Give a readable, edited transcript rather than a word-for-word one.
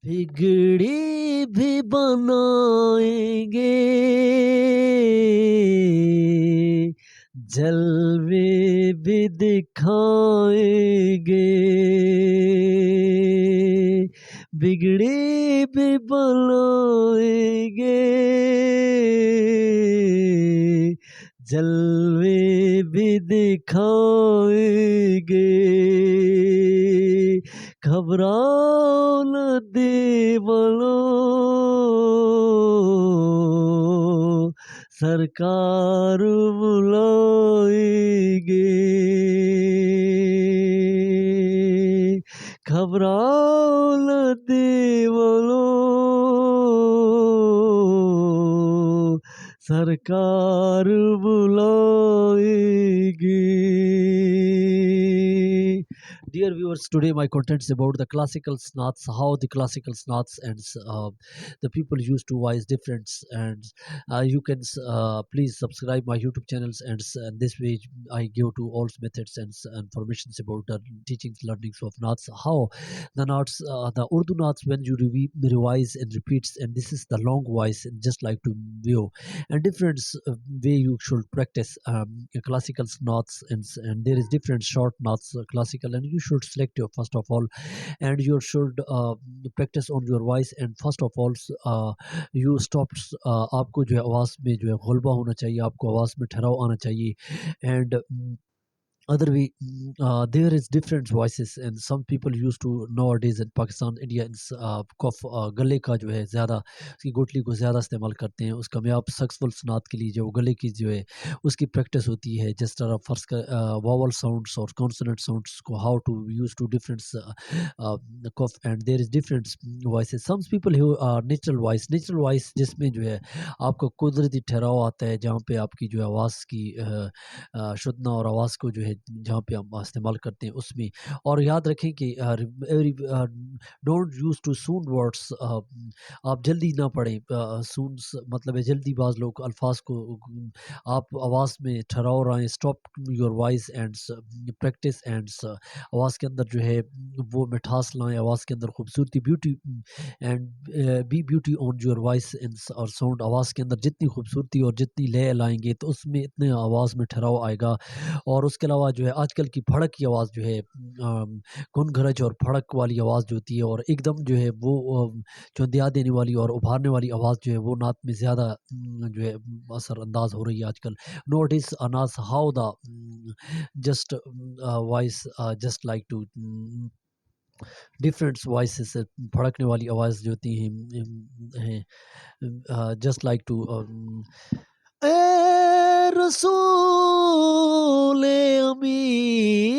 बिगड़ी भी बनाएंगे, जलवे भी दिखाएंगे। बिगड़ी भी बनाएंगे, जलवे भी दिखाएंगे। घबराओ न देवलो, सरकार बुलाएंगे। घबराओ न देवलो, सरकार बुलाएगी। Dear viewers, today my content is about the classical snots, how the classical snots and the people used to voice difference. And you can please subscribe my YouTube channels, and this way I give to all methods and informations about the teachings, learnings of knots. How the knots, the Urdu knots, when you revise and repeats, and this is the long voice, and just like to view and different way you should practice classical knots, and there is different short knots, classical, and you should select your first of all, and you should practice on your voice. And first of all you stop, आपको जो है आवाज़ में जो है गलबा होना चाहिए, आपको आवाज़ में ठहराव आना चाहिए। and other way, there is different voices, and some people used to nowadays in Pakistan, India, cough, गले का जो है ज़्यादा, उसकी गुठली को ज़्यादा इस्तेमाल करते हैं। उसका मैं आप सक्सेसफुल स्नात के लिए जो गले की जो है उसकी प्रैक्टिस होती है, जिस तरह फर्स्ट का वावल साउंड्स और कॉन्सोनेंट साउंड्स को how to use two different cuff, and there is different voices. Some people have natural voice, जिसमें जो है आपको कुदरती ठहराव आता है, जहाँ पे आपकी जो है आवाज़ की शुद्धना और आवाज़ को जो है जहाँ पे हम इस्तेमाल करते हैं उसमें। और याद रखें कि every don't use too soon words, आप जल्दी ना पढ़ें। सून मतलब है जल्दी, बाज लोग अल्फाज को आप आवाज़ में ठहराव रहे, stop your voice and practice, and आवाज़ के अंदर जो है वो मिठास लाएं, आवाज़ के अंदर खूबसूरती, beauty, and be beauty on your voice और साउंड। आवाज़ के अंदर जितनी खूबसूरती और जितनी लय लाएंगे तो उसमें इतने आवाज़ में ठहराव आएगा। और उसके अलावा जो है आजकल की फड़क की आवाज़ जो है, गुनगरज और फड़क वाली आवाज़ जो होती है, और एकदम जो है वो चौंधिया देने वाली और उभारने वाली आवाज़ जो है वो नात में ज़्यादा जो है असरअंदाज हो रही है आजकल। नोट इज अनास how the just voice just like two different voices, भड़कने वाली आवाज़ जो होती हैं, जस्ट लाइक टू ए रसूल अमी